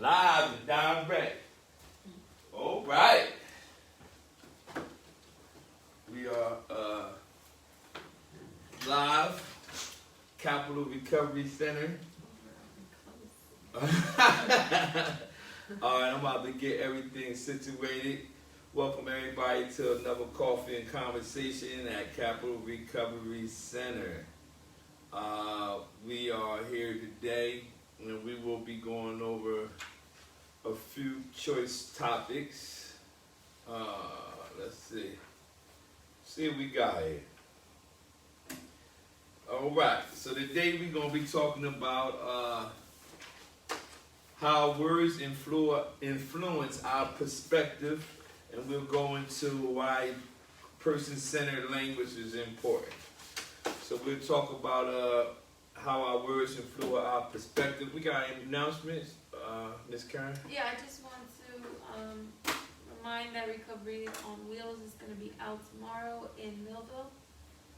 Live and direct. All right. We are live, Capital Recovery Center. All right, I'm about to get everything situated. Welcome everybody to another coffee and conversation at Capital Recovery Center. We are here today, and we will be going over a few choice topics. Let's see what we got here. All right, so today we're going to be talking about how words influence our perspective, and we'll go into why person-centered language is important. So we'll talk about how our words influence our perspective. We got any announcements, Ms. Karen? Yeah, I just want to remind that Recovery on Wheels is going to be out tomorrow in Millville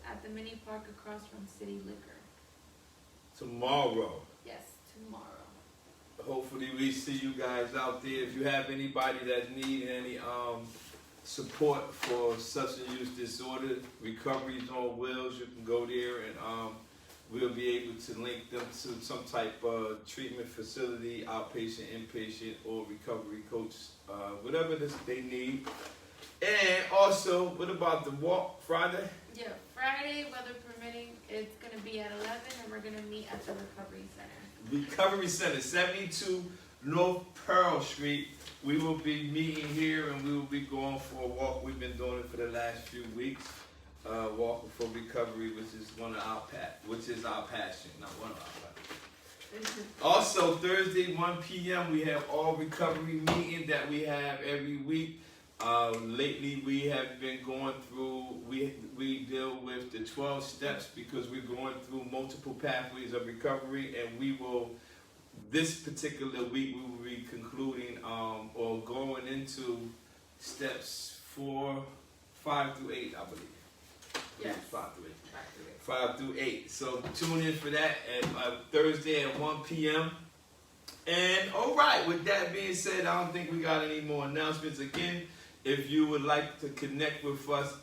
at the mini park across from City Liquor. Tomorrow. Yes, tomorrow. Hopefully we see you guys out there. If you have anybody that need any support for substance use disorder, Recovery's on Wheels, you can go there and we'll be able to link them to some type of treatment facility, outpatient, inpatient, or recovery coach, whatever they need. And also, what about the walk Friday? Yeah, Friday, weather permitting, it's going to be at 11 and we're going to meet at the Recovery Center. Recovery Center, 72 North Pearl Street. We will be meeting here and we will be going for a walk. We've been doing it for the last few weeks. Walking for recovery, which is our passion, not one of our passions. Also, Thursday, 1 p.m., we have all recovery meeting that we have every week. Lately, we have been going through, we deal with the 12 steps because we're going through multiple pathways of recovery, and we will, this particular week, we will be concluding or going into steps 5 through 8, I believe. Yes. 5 through 8. 5 through 8. So tune in for that at Thursday at 1 p.m. And all right, with that being said, I don't think we got any more announcements. Again, if you would like to connect with us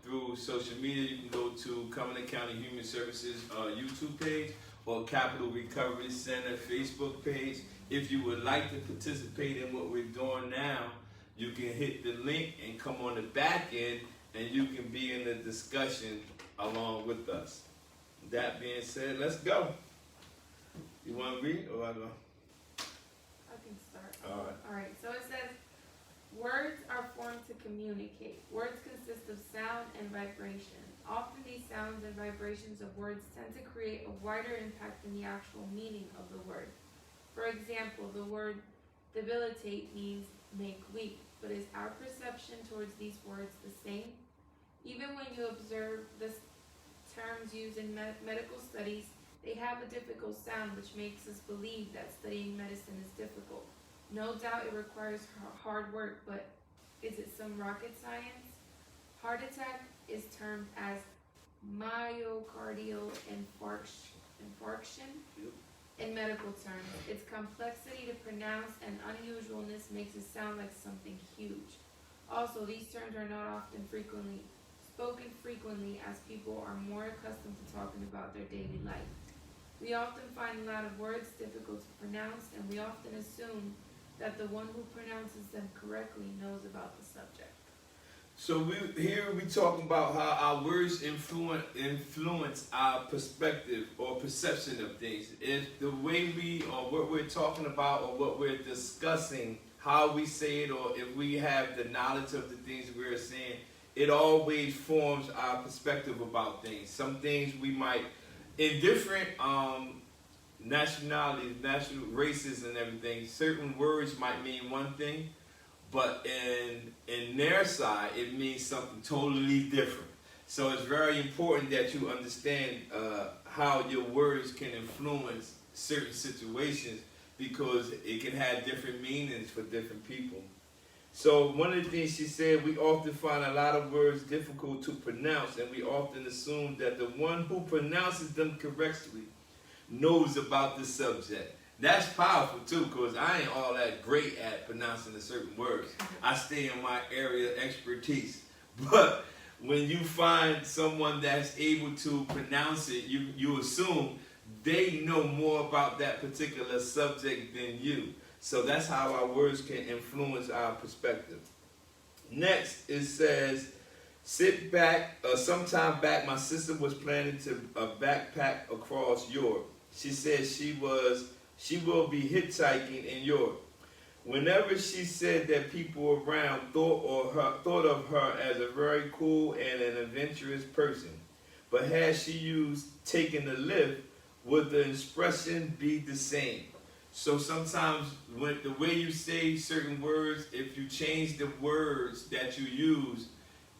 through social media, you can go to Cumberland County Human Services YouTube page or Capital Recovery Center Facebook page. If you would like to participate in what we're doing now, you can hit the link and come on the back end and you can be in the discussion along with us. That being said, let's go. You want to read or I go? I can start. All right. All right, so it says, words are formed to communicate. Words consist of sound and vibration. Often these sounds and vibrations of words tend to create a wider impact than the actual meaning of the word. For example, the word debilitate means make weak, but is our perception towards these words the same? Even when you observe the terms used in medical studies, they have a difficult sound which makes us believe that studying medicine is difficult. No doubt it requires hard work, but is it some rocket science? Heart attack is termed as myocardial infarction in medical terms. Its complexity to pronounce and unusualness makes it sound like something huge. Also, these terms are not often spoken frequently as people are more accustomed to talking about their daily life. We often find a lot of words difficult to pronounce, and we often assume that the one who pronounces them correctly knows about the subject. So we talking about how our words influence our perspective or perception of things. If the way or what we're talking about or what we're discussing, how we say it, or if we have the knowledge of the things we're saying, it always forms our perspective about things. Some things we might, in different nationalities, national races and everything, certain words might mean one thing, but in their side, it means something totally different. So it's very important that you understand how your words can influence certain situations because it can have different meanings for different people. So one of the things she said, we often find a lot of words difficult to pronounce, and we often assume that the one who pronounces them correctly knows about the subject. That's powerful too, because I ain't all that great at pronouncing a certain words. I stay in my area of expertise. But when you find someone that's able to pronounce it, you assume they know more about that particular subject than you. So that's how our words can influence our perspective. Next, it says, sit back. Sometime back, my sister was planning to backpack across Europe. She said she will be hitchhiking in Europe. Whenever she said that people around thought of her as a very cool and an adventurous person, but had she used taking the lift, would the expression be the same? So sometimes when the way you say certain words, if you change the words that you use,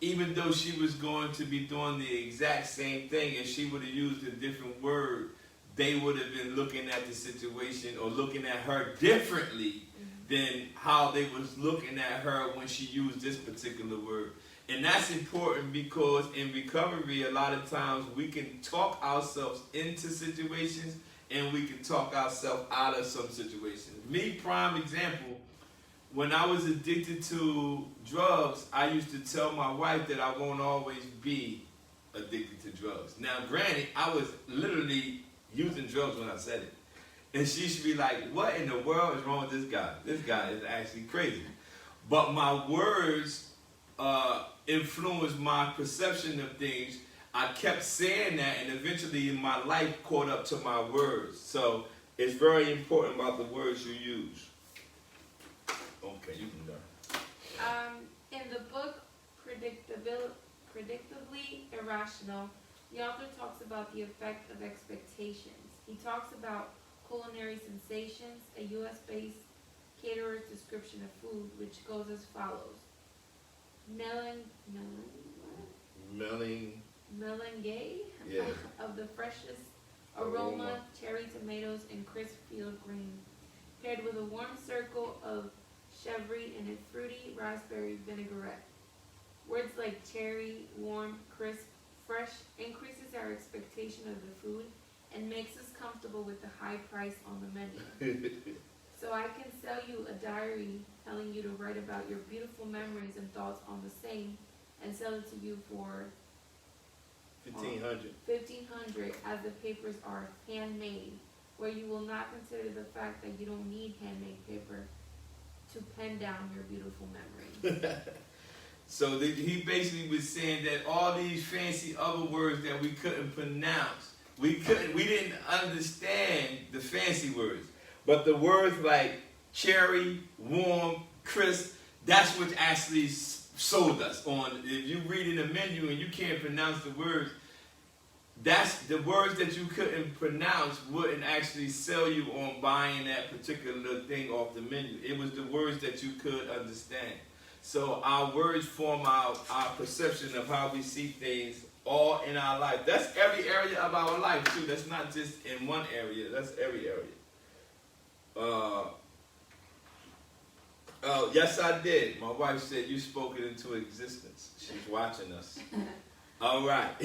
even though she was going to be doing the exact same thing, if she would have used a different word, they would have been looking at the situation or looking at her differently than how they was looking at her when she used this particular word. And that's important because in recovery, a lot of times we can talk ourselves into situations and we can talk ourselves out of some situations. Me, prime example, when I was addicted to drugs, I used to tell my wife that I won't always be addicted to drugs. Now, granted, I was literally using drugs when I said it. And she should be like, what in the world is wrong with this guy? This guy is actually crazy. But my words influenced my perception of things. I kept saying that, and eventually my life caught up to my words. So it's very important about the words you use. Okay, you can go. In the book Predictably Irrational, the author talks about the effect of expectations. He talks about culinary sensations, a U.S.-based caterer's description of food, which goes as follows. Melange Yeah. of the freshest aroma, cherry tomatoes, and crisp field greens, paired with a warm circle of chèvre and a fruity raspberry vinaigrette. Words like cherry, warm, crisp, fresh increases our expectation of the food and makes us comfortable with the high price on the menu. So I can sell you a diary telling you to write about your beautiful memories and thoughts on the same and sell it to you for $1,500 as the papers are handmade, where you will not consider the fact that you don't need handmade paper to pen down your beautiful memories. So he basically was saying that all these fancy other words that we couldn't pronounce, we didn't understand the fancy words. But the words like cherry, warm, crisp, that's what actually sold us on. If you read in the menu and you can't pronounce the words, that's the words that you couldn't pronounce wouldn't actually sell you on buying that particular thing off the menu. It was the words that you could understand. So our words form our perception of how we see things all in our life. That's every area of our life too. That's not just in one area. That's every area. Yes, I did. My wife said you spoke it into existence. She's watching us. All right.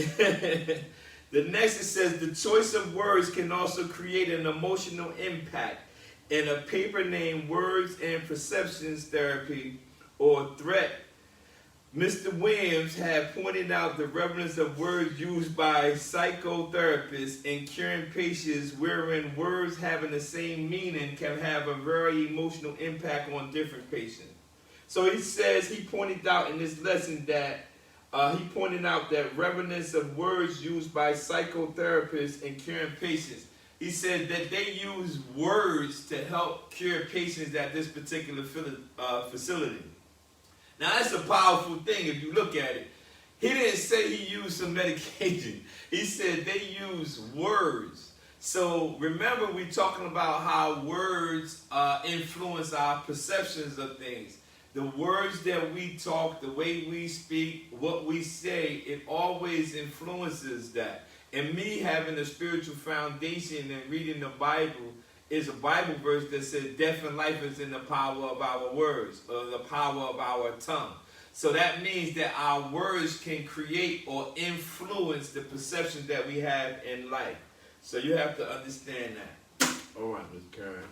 The next it says the choice of words can also create an emotional impact. In a paper named Words and Perceptions Therapy or Threat, Mr. Williams had pointed out the relevance of words used by psychotherapists in curing patients wherein words having the same meaning can have a very emotional impact on different patients. So he says, he pointed out in this lesson that relevance of words used by psychotherapists in curing patients. He said that they use words to help cure patients at this particular facility. Now that's a powerful thing if you look at it. He didn't say he used some medication. He said they use words. So remember, we're talking about how words influence our perceptions of things. The words that we talk, the way we speak, what we say, it always influences that. And me having a spiritual foundation and reading the Bible is a Bible verse that says death and life is in the power of our words, or the power of our tongue. So that means that our words can create or influence the perceptions that we have in life. So you have to understand that. All right, Ms. Karen.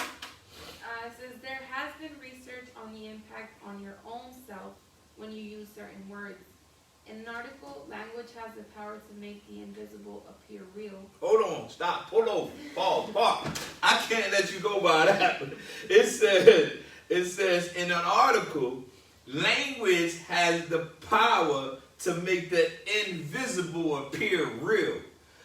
It says there has been research on the impact on your own self when you use certain words. In an article, language has the power to make the invisible appear real. Hold on, stop, pull over, pause, park. I can't let you go by that. It says in an article, language has the power to make the invisible appear real.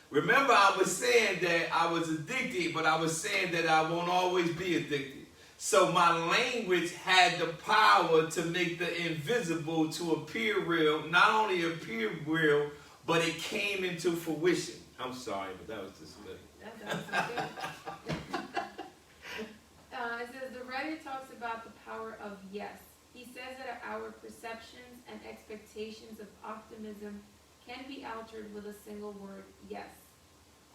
Remember, I was saying that I was addicted, but I was saying that I won't always be addicted. So my language had the power to make the invisible to appear real. Not only appear real, but it came into fruition. I'm sorry, but that was just good. That good. It says the writer talks about the power of yes. He says that our perceptions and expectations of optimism can be altered with a single word, yes.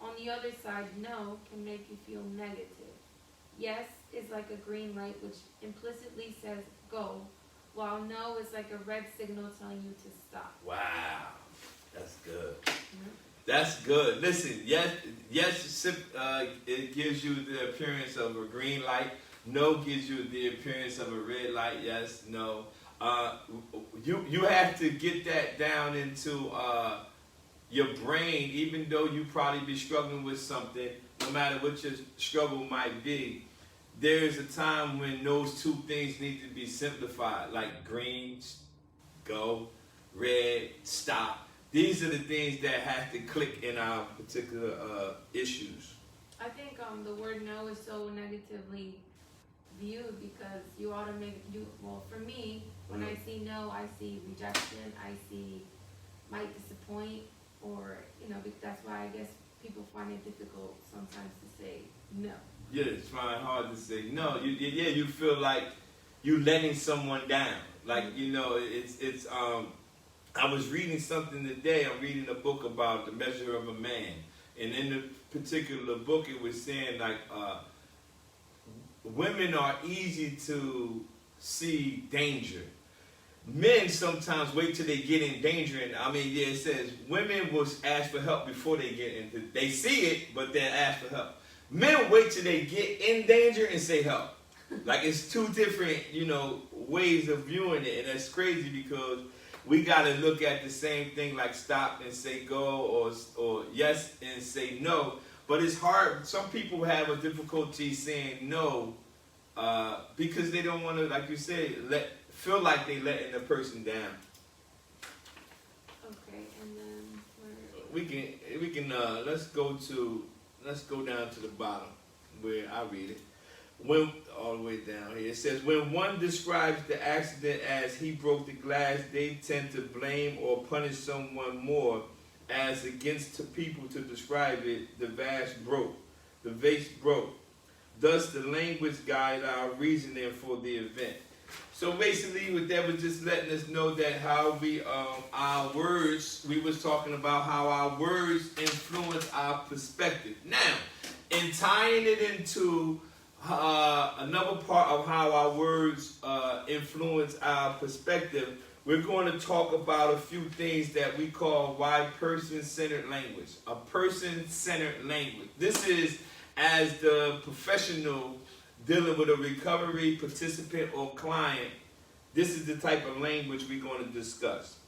On the other side, no can make you feel negative. Yes is like a green light which implicitly says go, while no is like a red signal telling you to stop. Wow, that's good. That's good. Listen, yes, it gives you the appearance of a green light. No gives you the appearance of a red light. Yes, no. You have to get that down into your brain, even though you probably be struggling with something, no matter what your struggle might be. There is a time when those two things need to be simplified, like green, go, red, stop. These are the things that have to click in our particular issues. I think the word no is so negatively viewed because you well, for me, when I see no, I see rejection, I see might disappoint, or, that's why I guess people find it difficult sometimes to say no. Yeah, it's hard to say no. You feel like you letting someone down. Like, it's I was reading something today. I'm reading a book about the measure of a man. And in the particular book, it was saying, like, women are easy to see danger. Men sometimes wait till they get in danger. And it says women will ask for help before they get into. They see it, but they'll ask for help. Men wait till they get in danger and say help. Like, it's two different, ways of viewing it. And that's crazy because we got to look at the same thing, like stop and say go, or yes and say no. But it's hard. Some people have a difficulty saying no because they don't want to, like you said, feel like they letting the person down. Okay, and then we can let's go down to the bottom where I read it. All the way down here, it says, when one describes the accident as he broke the glass, they tend to blame or punish someone more as against to people to describe it. The vase broke. Thus, the language guide our reasoning for the event. So basically, what that was just letting us know that how our words, we was talking about how our words influence our perspective. Now, in tying it into another part of how our words influence our perspective, we're going to talk about a few things that we call person-centered language. A person-centered language. This is as the professional dealing with a recovery participant or client. This is the type of language we're going to discuss.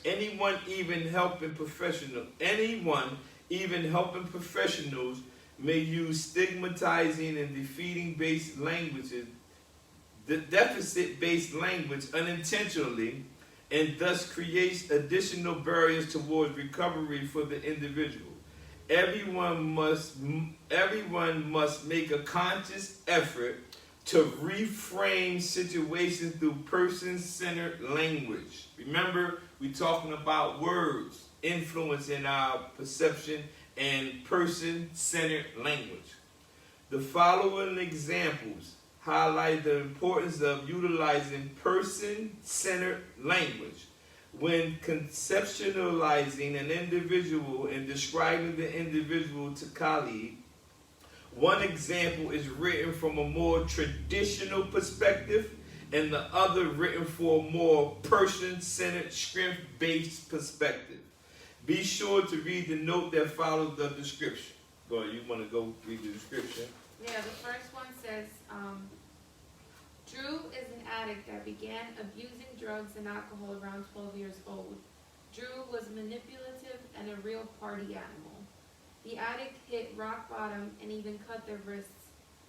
Anyone even helping professionals may use stigmatizing and defeating-based languages, the deficit-based language unintentionally, and thus creates additional barriers towards recovery for the individual. Everyone must make a conscious effort to reframe situations through person-centered language. Remember, we're talking about words influencing our perception and person-centered language. The following examples highlight the importance of utilizing person-centered language when conceptualizing an individual and describing the individual to colleague. One example is written from a more traditional perspective, and the other written for a more person-centered, strength-based perspective. Be sure to read the note that follows the description. Go ahead, you want to go read the description? Yeah, the first one says, Drew is an addict that began abusing drugs and alcohol around 12 years old. Drew was manipulative and a real party animal. The addict hit rock bottom and even cut their wrists.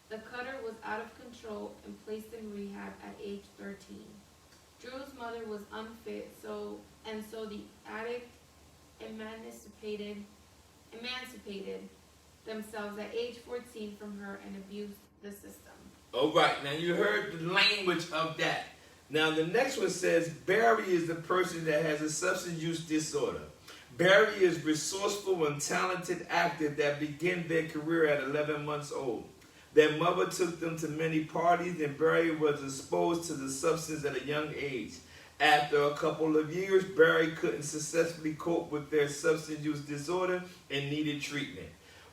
The cutter was out of control and placed in rehab at age 13. Drew's mother was unfit, so the addict emancipated themselves at age 14 from her and abused the system. All right, now you heard the language of that. Now the next one says, Barry is the person that has a substance use disorder. Barry is resourceful and talented actor that began their career at 11 months old. Their mother took them to many parties and Barry was exposed to the substance at a young age. After a couple of years, Barry couldn't successfully cope with their substance use disorder and needed treatment,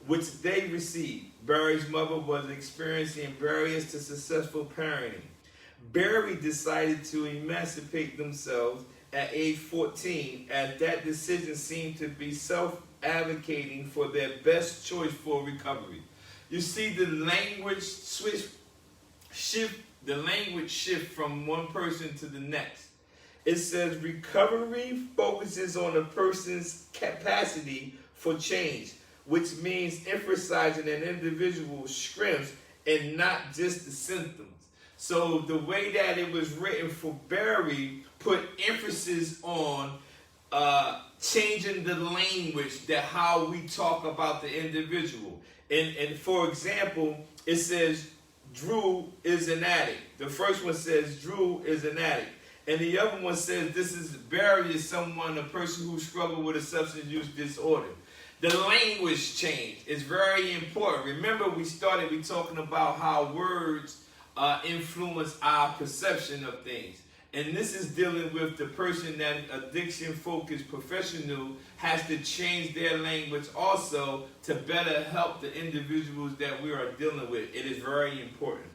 which they received. Barry's mother was experiencing barriers to successful parenting. Barry decided to emancipate themselves at age 14, as that decision seemed to be self-advocating for their best choice for recovery. You see the language shift from one person to the next. It says recovery focuses on a person's capacity for change, which means emphasizing an individual's strengths and not just the symptoms. So the way that it was written for Barry put emphasis on changing the language, that how we talk about the individual. And for example, it says Drew is an addict. The first one says Drew is an addict. And the other one says this is Barry is a person who struggled with a substance use disorder. The language change is very important. Remember, we talking about how words influence our perception of things. And this is dealing with the person that addiction-focused professional has to change their language also to better help the individuals that we are dealing with. It is very important.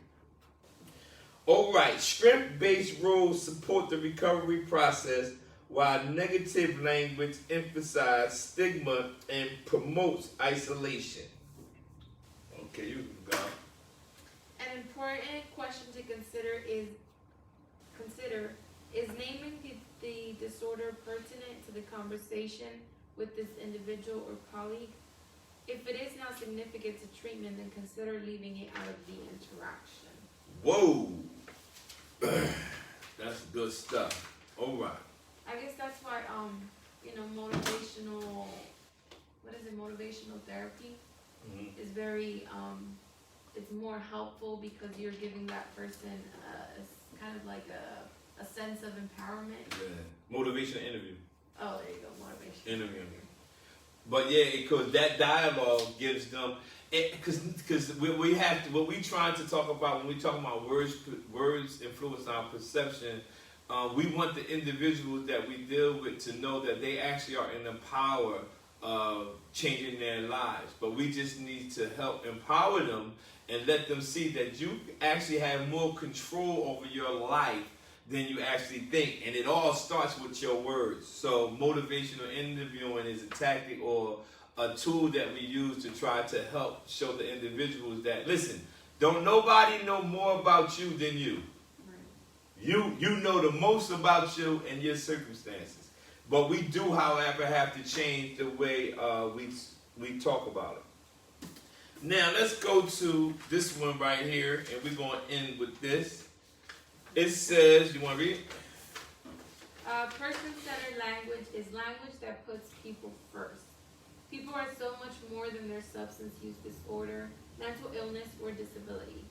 All right, strength-based roles support the recovery process, while negative language emphasizes stigma and promotes isolation. Okay, you can go. An important question to consider is naming the disorder pertinent to the conversation with this individual or colleague? If it is not significant to treatment, then consider leaving it out of the interaction. Whoa! That's good stuff. All right. I guess that's why, motivational therapy is very, it's more helpful because you're giving that person kind of like a sense of empowerment. Yeah. Motivational interview. Oh, there you go, motivational interview. But yeah, because that dialogue gives them, because we have to, what we trying to talk about when we talk about words influence our perception. We want the individuals that we deal with to know that they actually are in the power of changing their lives. But we just need to help empower them and let them see that you actually have more control over your life than you actually think. And it all starts with your words. So motivational interviewing is a tactic or a tool that we use to try to help show the individuals that, listen, don't nobody know more about you than you. You know the most about you and your circumstances. But we do, however, have to change the way we talk about it. Now, let's go to this one right here, and we're going to end with this. It says, you want to read it? Person-centered language is language that puts people first. People are so much more than their substance use disorder, mental illness, or disability.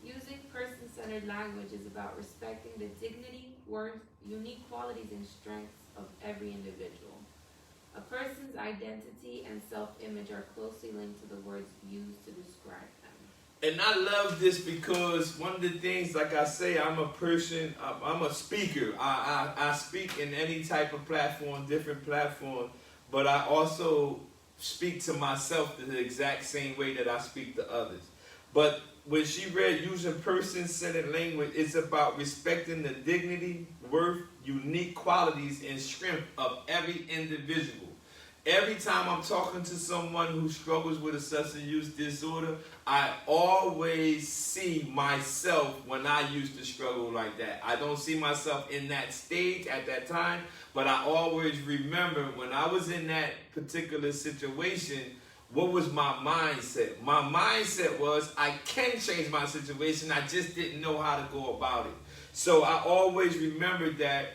Using person-centered language is about respecting the dignity, worth, unique qualities, and strengths of every individual. A person's identity and self-image are closely linked to the words used to describe them. And I love this because one of the things, like I say, I'm a speaker. I speak in any type of platform, different platform, but I also speak to myself the exact same way that I speak to others. But when she read using person-centered language, it's about respecting the dignity, worth, unique qualities, and strength of every individual. every time I'm talking to someone who struggles with a substance use disorder, I always see myself when I used to struggle like that. I don't see myself in that stage at that time, but I always remember when I was in that particular situation, what was my mindset? My mindset was I can change my situation. I just didn't know how to go about it. So I always remembered that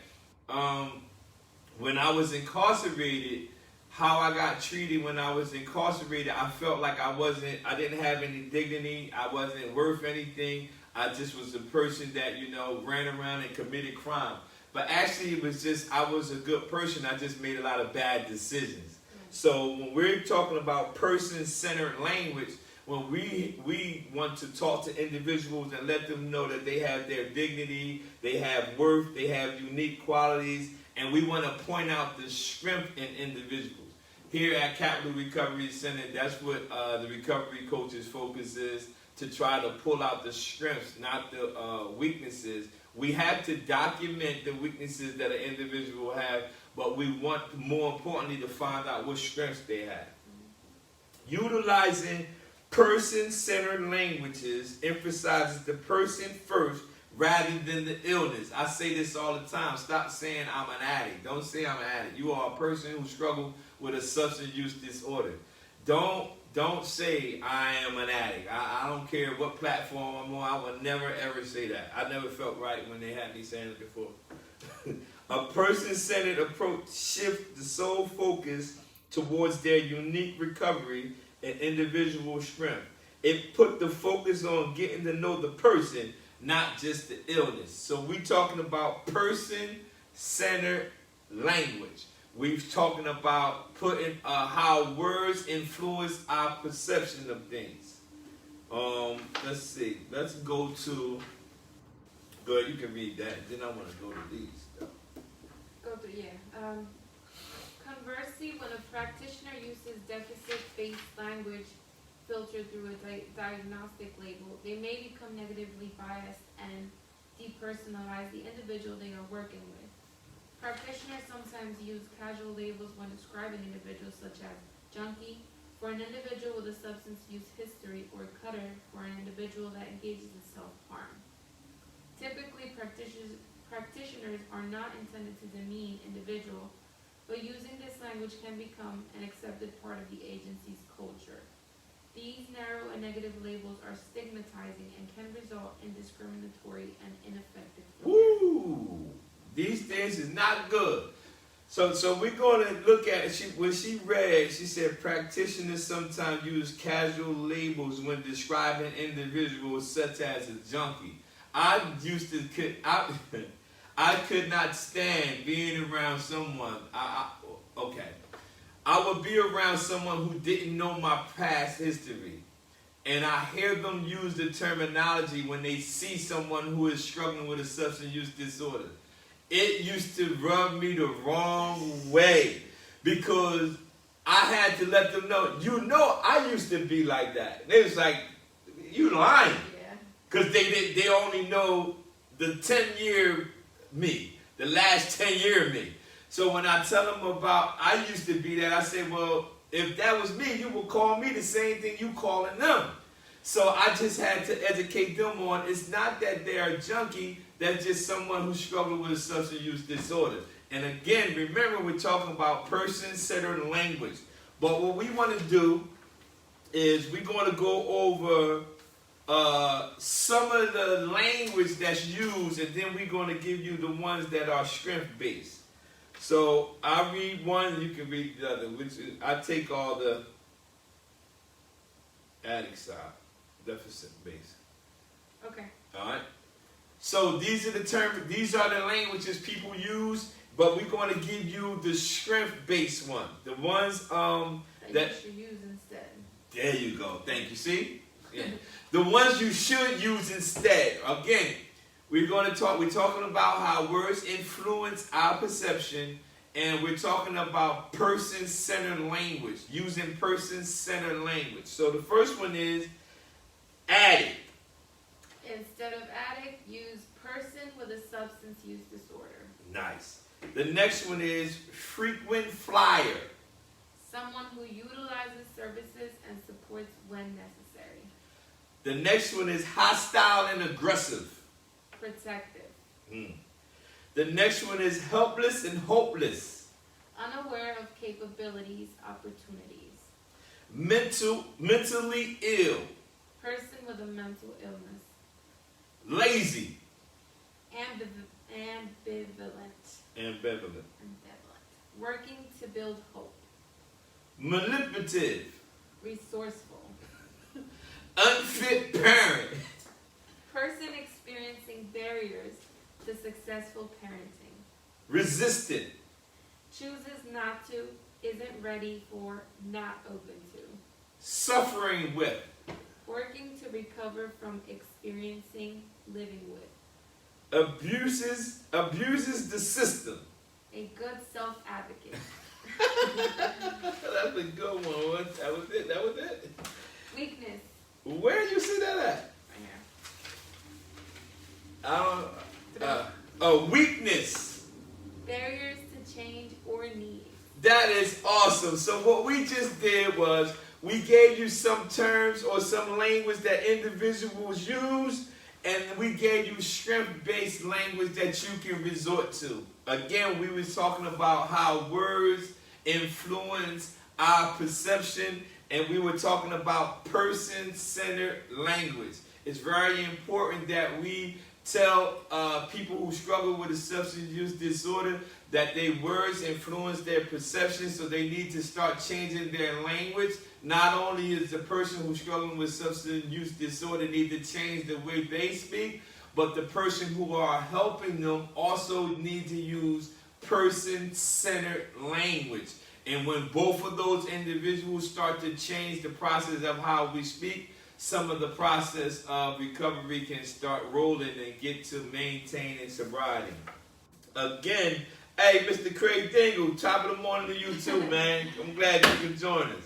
when I was incarcerated, how I got treated when I was incarcerated, I felt like I didn't have any dignity. I wasn't worth anything. I just was a person that, ran around and committed crime. But actually it was just, I was a good person. I just made a lot of bad decisions. So when we're talking about person-centered language, when we want to talk to individuals and let them know that they have their dignity, they have worth, they have unique qualities, and we want to point out the strength in individuals. Here at Capital Recovery Center, that's what the recovery coach's focus is, to try to pull out the strengths, not the weaknesses. We have to document the weaknesses that an individual have, but we want, more importantly, to find out what strengths they have. Utilizing person-centered languages emphasizes the person first rather than the illness. I say this all the time. Stop saying I'm an addict. Don't say I'm an addict. You are a person who struggles with a substance use disorder. Don't say I am an addict. I don't care what platform I'm on. I would never ever say that. I never felt right when they had me saying it before. A person-centered approach shifts the sole focus towards their unique recovery and individual strength. It put the focus on getting to know the person, not just the illness. So we're talking about person-centered language. We're talking about putting how words influence our perception of things. Let's see. Let's go to. Go ahead, you can read that. Then I want to go to these. Go through, yeah. Conversely, when a practitioner uses deficit-based language filtered through a diagnostic label, they may become negatively biased and depersonalize the individual they are working with. Practitioners sometimes use casual labels when describing individuals, such as junkie for an individual with a substance use history, or cutter for an individual that engages in self-harm. Typically, practitioners are not intended to demean individual, but using this language can become an accepted part of the agency's culture. These narrow and negative labels are stigmatizing and can result in discriminatory and ineffective care. Woo! These things is not good. So we're going to look at, when she read, she said practitioners sometimes use casual labels when describing individuals such as a junkie. I could not stand being around someone. I would be around someone who didn't know my past history. And I hear them use the terminology when they see someone who is struggling with a substance use disorder. It used to rub me the wrong way, because I had to let them know, I used to be like that. They was like, you lying. Because they only know the 10-year me, the last 10-year me. So when I tell them about, I used to be that, I say, well, if that was me, you would call me the same thing you calling them. So I just had to educate them on, it's not that they're a junkie, that's just someone who struggles with a substance use disorder. And again, remember, we're talking about person-centered language. But what we want to do is we're going to go over some of the language that's used, and then we're going to give you the ones that are strength-based. So I'll read one, and you can read the other. I take all the addict side, deficit-based. Okay. All right. So these are the terms, these are the languages people use, but we're going to give you the strength-based one. The ones that you should use instead. There you go. Thank you. See? Yeah. The ones you should use instead. Again, we're talking about how words influence our perception, and we're talking about person-centered language, using person-centered language. So the first one is addict. Instead of addict, use person with a substance use disorder. Nice. The next one is frequent flyer. Someone who utilizes services and supports when necessary. The next one is hostile and aggressive. Protective. The next one is helpless and hopeless. Unaware of capabilities, opportunities. Mentally ill. Person with a mental illness. Lazy. Ambivalent. Working to build hope. Manipulative. Resourceful. Unfit parent. Person experiencing barriers to successful parenting. Resistant. Chooses not to, isn't ready for, not open to. Suffering with. Working to recover from experiencing, living with. Abuses the system. A good self-advocate. That's a good one. That was it. Weakness. Where do you see that at? Right here. Weakness. Barriers to change or need. That is awesome. So what we just did was we gave you some terms or some language that individuals use, and we gave you strength-based language that you can resort to. Again, we were talking about how words influence our perception, and we were talking about person-centered language. It's very important that we tell people who struggle with a substance use disorder that their words influence their perception, so they need to start changing their language. Not only is the person who's struggling with substance use disorder need to change the way they speak, but the person who are helping them also need to use person-centered language. And when both of those individuals start to change the process of how we speak, some of the process of recovery can start rolling and get to maintaining sobriety. Again, hey, Mr. Craig Dingle, top of the morning to you too, man. I'm glad you can join us.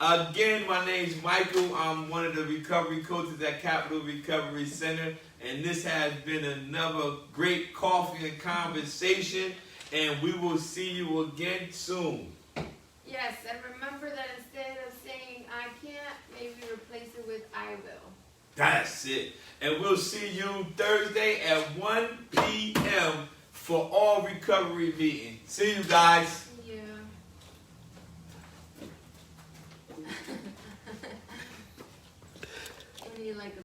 Again, my name's Michael. I'm one of the recovery coaches at Capital Recovery Center, and this has been another great coffee and conversation, and we will see you again soon. Yes, and remember that instead of saying I can't, maybe replace it with I will. That's it. And we'll see you Thursday at 1 p.m. for all recovery meetings. See you guys.